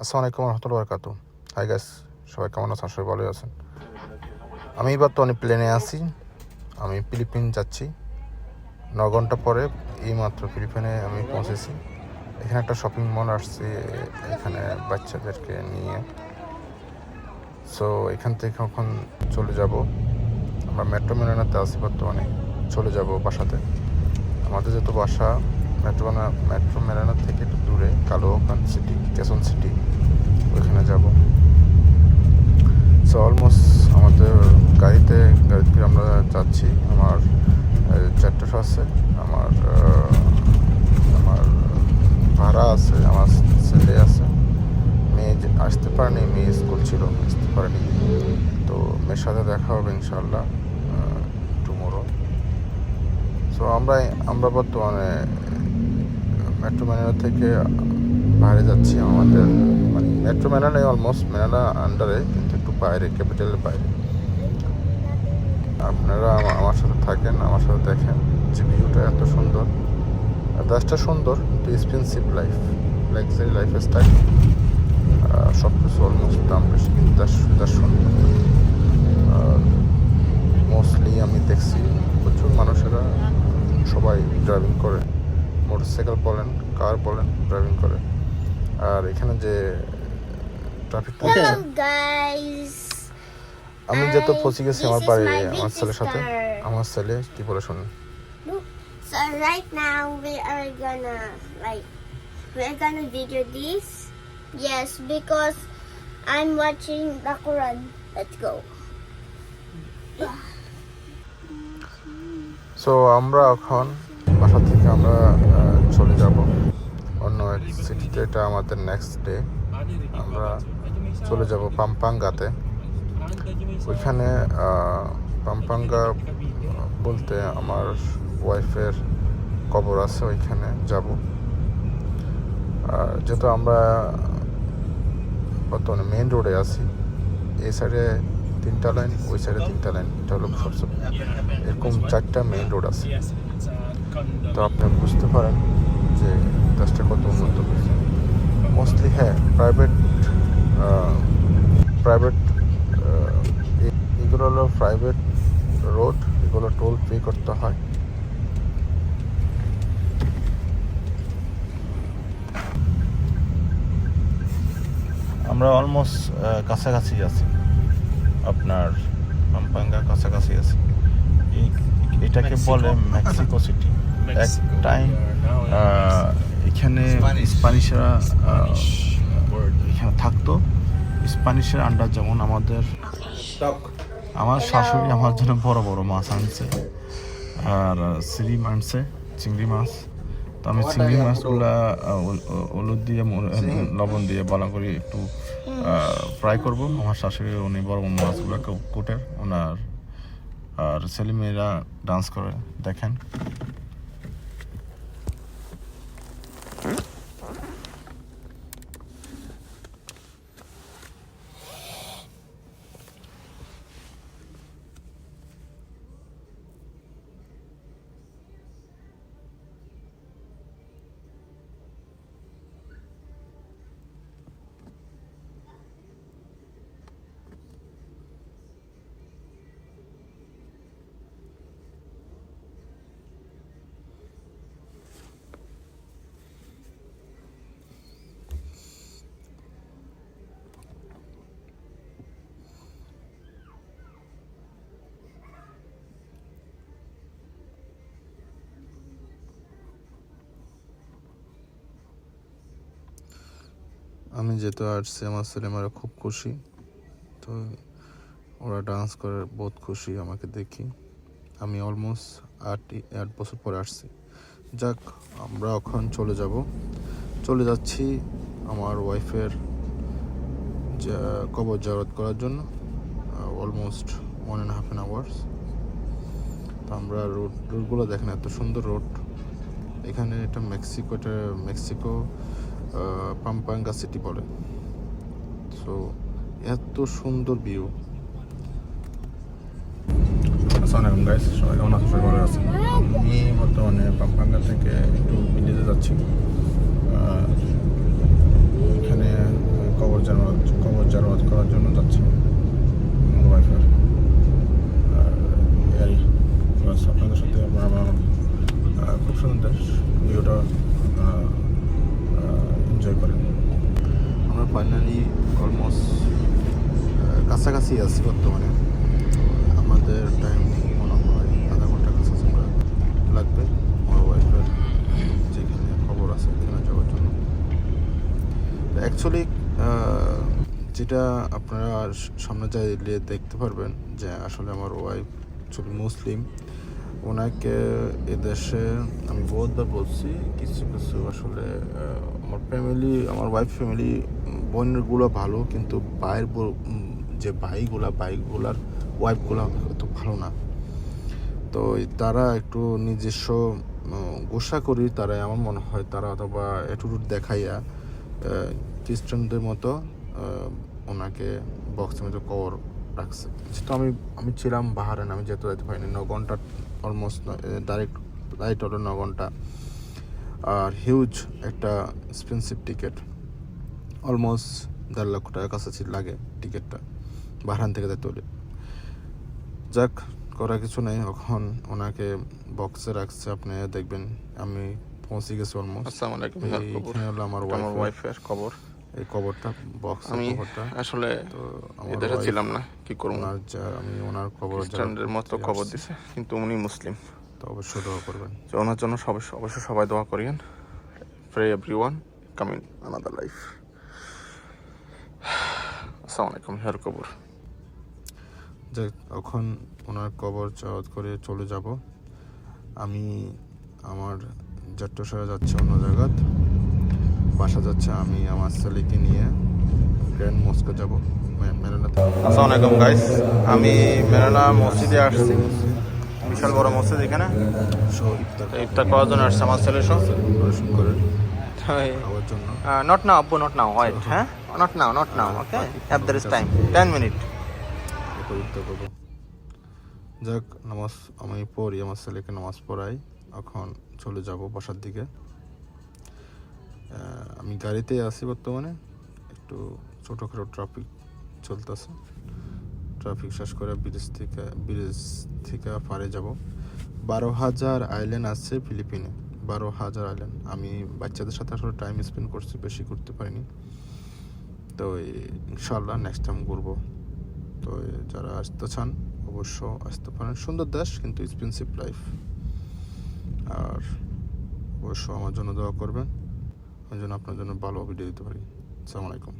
আসসালামু আলাইকুম রহমতুল্লাহ বরকাতু। Hi guys, সবাই কেমন আছেন? সবাই ভালোই আছেন। আমি বর্তমানে প্লেনে আছি। আমি ফিলিপিন যাচ্ছি। 9 ঘন্টা পরে এইমাত্র ফিলিপিনে আমি পৌঁছেছি। এখানে একটা শপিং মল আসছি, এখানে বাচ্চাদেরকে নিয়ে। সো এখান থেকে এখন চলে যাব। আমরা মেট্রো মেলানাতে আছি বর্তমানে, চলে যাব বাসাতে। আমাদের যেহেতু বাসা মেট্রো মেলানা থেকে একটু দূরে, কালোখান সিটি, কেসন সিটি, ওইখানে যাব। সো অলমোস্ট আমাদের গাড়িতে আমরা যাচ্ছি। আমার 4টা আছে, আমার ভাড়া আছে, আমার ছেলে আছে। মেয়ে আসতে পারেনি, মেয়ে স্কুল ছিল, আসতে পারেনি। তো মেয়ের সাথে দেখা হবে ইনশাল্লাহ টুমোরো। সো আমরা বর্তমানে মেট্রো ম্যানেলা থেকে বাইরে যাচ্ছি। আমাদের মানে মেট্রো মেলানা অলমোস্ট মেলানা আন্ডারে, কিন্তু একটু বাইরে, ক্যাপিটালের বাইরে। আপনারা আমার সাথে থাকেন, আমার সাথে দেখেন যে ভিউটা এত সুন্দর। দেশটা সুন্দর, কিন্তু expensive life, luxury life style, সব কিছু অলমোস্ট দাম বেশি, কিন্তু দেশ সুন্দর। মোস্টলি আমি দেখছি প্রচুর মানুষেরা সবাই ড্রাইভিং করে, মোটরসাইকেল বলেন, কার বলেন, ড্রাইভিং করে। আর এখানে যে ট্রাফিক পুলিশ, আমি যেহেতু পৌঁছে গেছি আমার বাড়ি, আমার ছেলের সাথে। আমার ছেলে কি বলে শুনুন। So right now we're gonna video this. Yes, because I'm watching the Quran. Let's go. So আমরা এখন বাসা থেকে আমরা চলে যাব অন্য এক সিটিতে। এটা আমাদের নেক্সট ডে। আমরা চলে যাব পাম্পাঙ্গাতে। ওইখানে পাম্পাঙ্গা বলতে আমার ওয়াইফের কবর আছে, ওইখানে যাব। যেহেতু আমরা বর্তমানে মেইন রোডে আছি, এই সাইডে 3টা লাইন, ওই সাইডে 3টা লাইন। এটা হলো সবচেয়ে এরকম 4টা মেইন রোড আছে। তো আপনি বুঝতে পারেন যে দেশটা কত উন্নত হয়েছে। মোস্টলি হ্যাঁ, প্রাইভেট এগুলো হলো প্রাইভেট রোড, এগুলো টোল পে করতে হয়। আমরা অলমোস্ট কাছাকাছি আছি, আপনার পাম্পাঙ্গার কাছাকাছি আছি। এটাকে বলে মেক্সিকো সিটি। এক টাইম এখানে স্প্যানিশরা এখানে থাকতো। স্প্যানিশের আন্ডার, যেমন আমার শাশুড়ি আমার জন্য বড় বড় মাছ আনছে, আর সিরিম আনছে, চিংড়ি মাছ। তো আমি চিংড়ি মাছগুলা হলুদ দিয়ে, লবণ দিয়ে ভালো করে একটু ফ্রাই করব। আমার শাশুড়ি উনি বড় বড় মাছগুলোকে কুটে, ওনার আর ছেলেমেয়েরা ডান্স করে, দেখেন। আমি যেহেতু আসছি, আমার ছেলেমেয়েরা খুব খুশি। তো ওরা ডান্স করে বহুত খুশি আমাকে দেখি। আমি অলমোস্ট 8 বছর পরে আসছি। যাক, আমরা এখন চলে যাচ্ছি আমার ওয়াইফের কবর জিয়ারত করার জন্য। Almost 1.5 hours। তো আমরা রোডগুলো দেখেন, এত সুন্দর রোড। এখানে এটা মেক্সিকো পাম্পাঙ্গা সিটি বলে। সো এত সুন্দর ভিউ। আসসালামু আলাইকুম গাইস, সবাই কেমন আছেন? সবাই ভালো আছেন। আমি বর্তমানে পাম্পাঙ্গা থেকে একটু ভিলেজে যাচ্ছি। এখানে করার জন্য যাচ্ছি আমার ওয়াইফের। এই আপনাদের সাথে খুব সুন্দর দেশ, ভিডিওটা এনজয় করেন। আমরা ফাইনালি অলমোস্ট কাছাকাছি আছি বর্তমানে। আমাদের টাইম মনে হয় আধা ঘন্টা কাছাকাছি লাগবে আমার ওয়াইফের যেখানে খবর আছে এখানে যাওয়ার জন্য। অ্যাকচুয়ালি যেটা আপনারা সামনে চাইলে দেখতে পারবেন যে আসলে আমার ওয়াইফ অ্যাকচুয়ালি মুসলিম। ওনাকে এদেশে আমি বহুতবার বলছি কিছু কিছু আসলে আমার ফ্যামিলি, আমার ওয়াইফ ফ্যামিলি বোনেরগুলো ভালো, কিন্তু ভাইয়ের যে ভাইগুলার ওয়াইফগুলো অত ভালো না। তো তারা একটু নিজস্ব গোসা করি, তারা আমার মনে হয় তারা অথবা অ্যাটিটিউড দেখাইয়া খ্রিস্টানদের মতো ওনাকে বক্সের মধ্যে কবর রাখছে। যেটা আমি ছিলাম বাহারেন, আমি যেতে যেতে পারিনি 9 ঘন্টা অলমোস্ট, ডাইরেক্ট হলো 9 ঘন্টা। আর হিউজ একটা এক্সপেন্সিভ টিকিট, অলমোস্ট 1.5 লক্ষ টাকা কাছাকাছি লাগে টিকিটটা বাহারান থেকে যেতে হলে। যাক, করার কিছু নেই। এখন ওনাকে বক্সে রাখছে, আপনি দেখবেন আমি পৌঁছে গেছি অলমোস্ট। আসসালামু আলাইকুম। এইখানে হলো আমার ওয়াইফের কবর। এই কবরটা, বক্স আমি কবরটা আসলে তো আমার এদেশে ছিলাম না, কি করবো, আমি ওনার কবর খ্রিস্টানদের মতো কবর দিছে, কিন্তু উনি মুসলিম, তো অবশ্যই দোয়া করবেন। তো ওনার জন্য অবশ্যই সবাই দোয়া করিয়েন। Pray everyone coming another life. আসসালামু আলাইকুম। হেয়ার কবর। যাক, এখন ওনার কবর চাওয়াত করে চলে যাব। আমি আমার জট্টসারা যাচ্ছে অন্য জায়গাত, বাসা যাচ্ছে। আমি আমার ছেলেকে নিয়ে গ্র্যান্ড মস্কো যাব মেরানাতে। আসসালামু আলাইকুম গাইস, আমি মেরানা মসজিদে আসছি, বিশাল বড় মসজিদ। এখানে ইফতার করার জন্য আসছে আমার ছেলে সব পরিবেশন করে খাওয়ার জন্য। নট নাও আব্বু, নট নাও, ওয়েট, হ্যাঁ, not now, okay, have there is time 10 minute. ইফতার করবো। যাক, নামাজ আমি পড়ি, আমার ছেলেকে নামাজ পড়াই, এখন চলে যাব বাসার দিকে। আমি গাড়িতে আছি বর্তমানে, একটু ছোটোখাটো ট্রাফিক চলতেছে। ট্রাফিক শেষ করে ব্রিজ থেকে পারে যাব। 12,000 আইল্যান্ড আছে ফিলিপিনে, 12,000 আইল্যান্ড। আমি বাচ্চাদের সাথে আসলে টাইম স্পেন্ড করছি, বেশি করতে পারিনি। তো ইনশাআল্লাহ নেক্সট টাইম ঘুরবো। তো যারা আসতে চান অবশ্য আসতে পারেন। সুন্দর দেশ, কিন্তু এক্সপেন্সিভ লাইফ। আর অবশ্য আমার জন্য দোয়া করবেন, আমি যেন আপনার জন্য ভালো ভিডিও দিতে পারি। আসসালামু আলাইকুম।